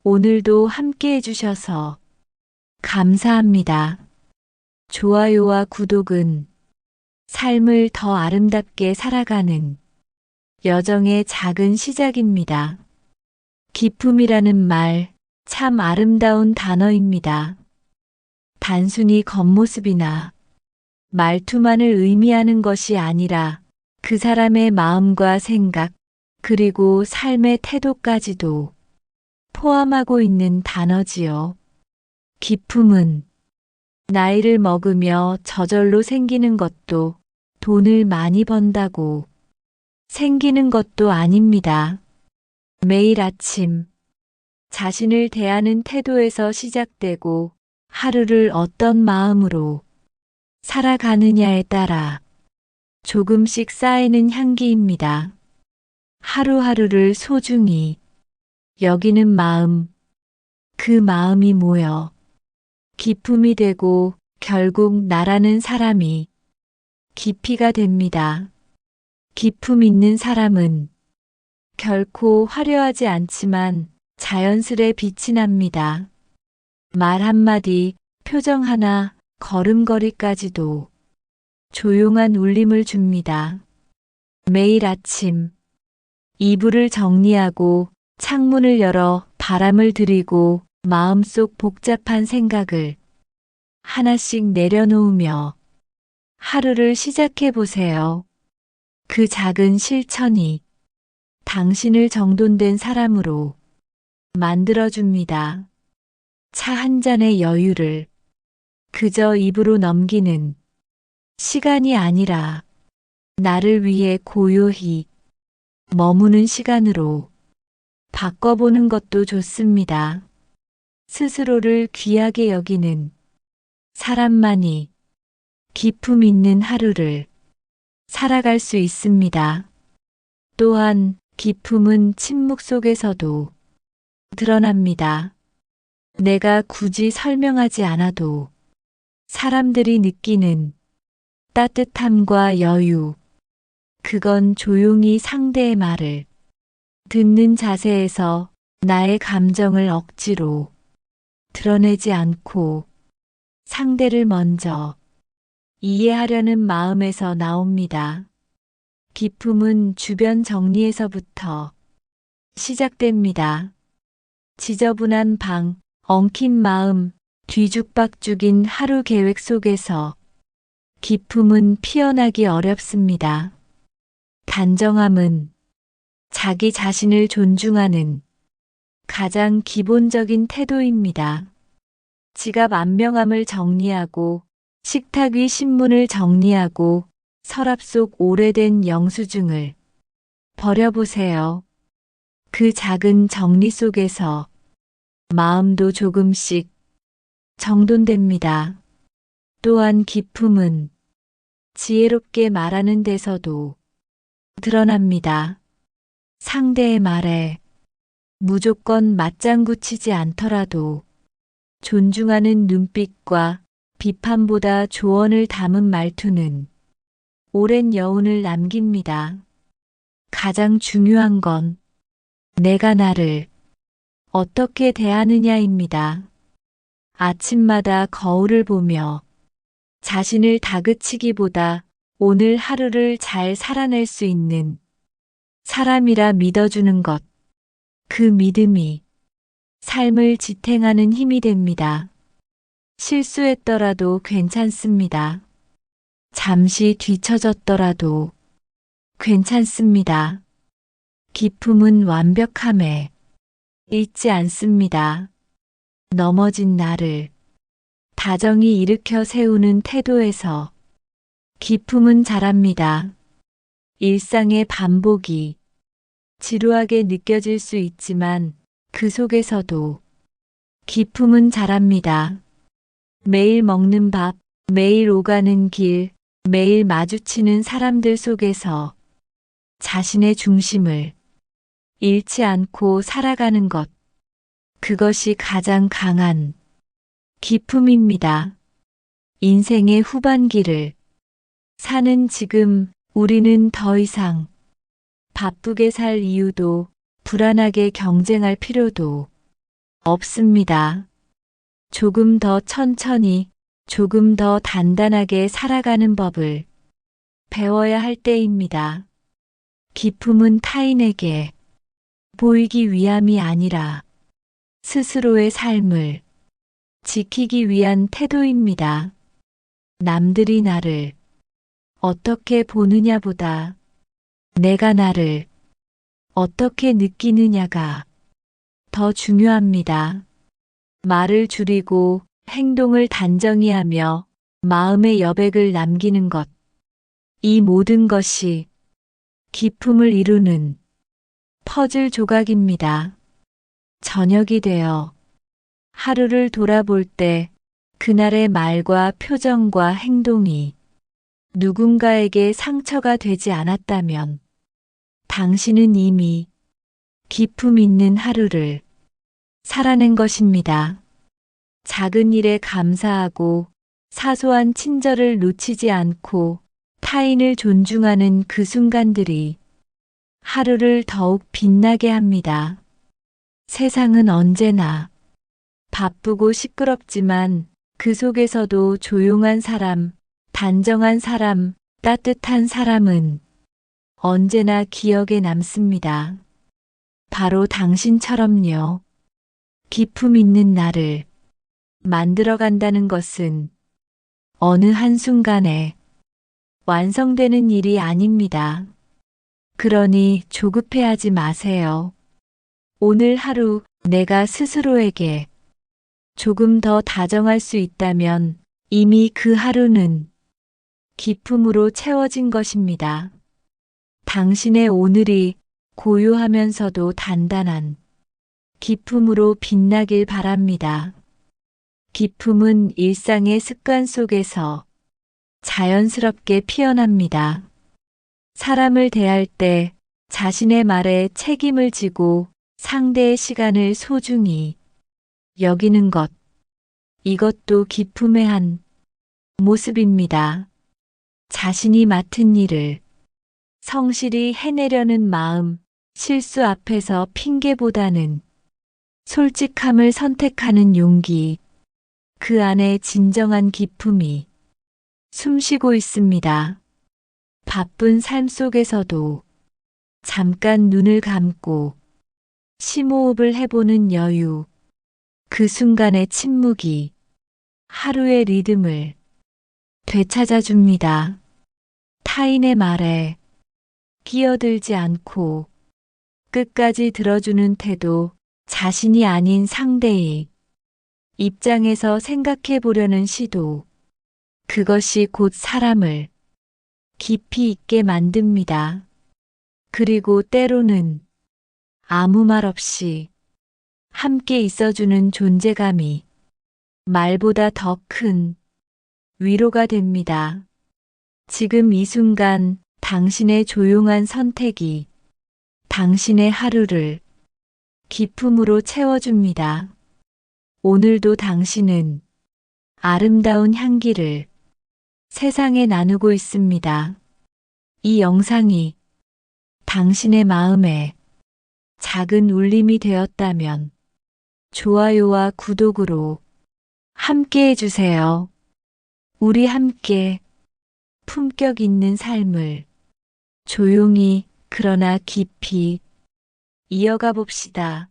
오늘도 함께 해주셔서 감사합니다. 좋아요와 구독은 삶을 더 아름답게 살아가는 여정의 작은 시작입니다. 기쁨이라는 말, 참 아름다운 단어입니다. 단순히 겉모습이나 말투만을 의미하는 것이 아니라 그 사람의 마음과 생각, 그리고 삶의 태도까지도 포함하고 있는 단어지요. 기쁨은 나이를 먹으며 저절로 생기는 것도 돈을 많이 번다고 생기는 것도 아닙니다. 매일 아침 자신을 대하는 태도에서 시작되고 하루를 어떤 마음으로 살아가느냐에 따라 조금씩 쌓이는 향기입니다. 하루하루를 소중히 여기는 마음, 그 마음이 모여 기쁨이 되고 결국 나라는 사람이 깊이가 됩니다. 기품 있는 사람은 결코 화려하지 않지만 자연스레 빛이 납니다. 말 한마디, 표정 하나, 걸음걸이까지도 조용한 울림을 줍니다. 매일 아침 이불을 정리하고 창문을 열어 바람을 들이고 마음속 복잡한 생각을 하나씩 내려놓으며 하루를 시작해 보세요. 그 작은 실천이 당신을 정돈된 사람으로 만들어줍니다. 차 한 잔의 여유를 그저 입으로 넘기는 시간이 아니라 나를 위해 고요히 머무는 시간으로 바꿔보는 것도 좋습니다. 스스로를 귀하게 여기는 사람만이 기품 있는 하루를 살아갈 수 있습니다. 또한 기품은 침묵 속에서도 드러납니다. 내가 굳이 설명하지 않아도 사람들이 느끼는 따뜻함과 여유, 그건 조용히 상대의 말을 듣는 자세에서 나의 감정을 억지로 드러내지 않고 상대를 먼저 이해하려는 마음에서 나옵니다. 기품은 주변 정리에서부터 시작됩니다. 지저분한 방, 엉킨 마음, 뒤죽박죽인 하루 계획 속에서 기품은 피어나기 어렵습니다. 단정함은 자기 자신을 존중하는 가장 기본적인 태도입니다. 지갑 안명함을 정리하고 식탁 위 신문을 정리하고 서랍 속 오래된 영수증을 버려보세요. 그 작은 정리 속에서 마음도 조금씩 정돈됩니다. 또한 기품은 지혜롭게 말하는 데서도 드러납니다. 상대의 말에 무조건 맞장구 치지 않더라도 존중하는 눈빛과 비판보다 조언을 담은 말투는 오랜 여운을 남깁니다. 가장 중요한 건 내가 나를 어떻게 대하느냐입니다. 아침마다 거울을 보며 자신을 다그치기보다 오늘 하루를 잘 살아낼 수 있는 사람이라 믿어주는 것, 그 믿음이 삶을 지탱하는 힘이 됩니다. 실수했더라도 괜찮습니다. 잠시 뒤처졌더라도 괜찮습니다. 기품은 완벽함에 있지 않습니다. 넘어진 나를 다정히 일으켜 세우는 태도에서 기품은 자랍니다. 일상의 반복이 지루하게 느껴질 수 있지만 그 속에서도 기품은 자랍니다. 매일 먹는 밥, 매일 오가는 길, 매일 마주치는 사람들 속에서 자신의 중심을 잃지 않고 살아가는 것, 그것이 가장 강한 기품입니다. 인생의 후반기를 사는 지금 우리는 더 이상 바쁘게 살 이유도 불안하게 경쟁할 필요도 없습니다. 조금 더 천천히, 조금 더 단단하게 살아가는 법을 배워야 할 때입니다. 기쁨은 타인에게 보이기 위함이 아니라 스스로의 삶을 지키기 위한 태도입니다. 남들이 나를 어떻게 보느냐보다 내가 나를 어떻게 느끼느냐가 더 중요합니다. 말을 줄이고 행동을 단정히 하며 마음의 여백을 남기는 것. 이 모든 것이 기쁨을 이루는 퍼즐 조각입니다. 저녁이 되어 하루를 돌아볼 때 그날의 말과 표정과 행동이 누군가에게 상처가 되지 않았다면 당신은 이미 기쁨 있는 하루를 살아낸 것입니다. 작은 일에 감사하고 사소한 친절을 놓치지 않고 타인을 존중하는 그 순간들이 하루를 더욱 빛나게 합니다. 세상은 언제나 바쁘고 시끄럽지만 그 속에서도 조용한 사람, 단정한 사람, 따뜻한 사람은 언제나 기억에 남습니다. 바로 당신처럼요. 기품 있는 나를 만들어간다는 것은 어느 한순간에 완성되는 일이 아닙니다. 그러니 조급해하지 마세요. 오늘 하루 내가 스스로에게 조금 더 다정할 수 있다면 이미 그 하루는 기쁨으로 채워진 것입니다. 당신의 오늘이 고요하면서도 단단한 기쁨으로 빛나길 바랍니다. 기쁨은 일상의 습관 속에서 자연스럽게 피어납니다. 사람을 대할 때 자신의 말에 책임을 지고 상대의 시간을 소중히 여기는 것. 이것도 기쁨의 한 모습입니다. 자신이 맡은 일을 성실히 해내려는 마음, 실수 앞에서 핑계보다는 솔직함을 선택하는 용기, 그 안에 진정한 기쁨이 숨쉬고 있습니다. 바쁜 삶 속에서도 잠깐 눈을 감고 심호흡을 해보는 여유, 그 순간의 침묵이 하루의 리듬을 되찾아 줍니다. 타인의 말에 끼어들지 않고 끝까지 들어주는 태도, 자신이 아닌 상대의 입장에서 생각해 보려는 시도, 그것이 곧 사람을 깊이 있게 만듭니다. 그리고 때로는 아무 말 없이 함께 있어주는 존재감이 말보다 더 큰 위로가 됩니다. 지금 이 순간 당신의 조용한 선택이 당신의 하루를 기쁨으로 채워줍니다. 오늘도 당신은 아름다운 향기를 세상에 나누고 있습니다. 이 영상이 당신의 마음에 작은 울림이 되었다면 좋아요와 구독으로 함께 해주세요. 우리 함께 품격 있는 삶을 조용히 그러나 깊이 이어가 봅시다.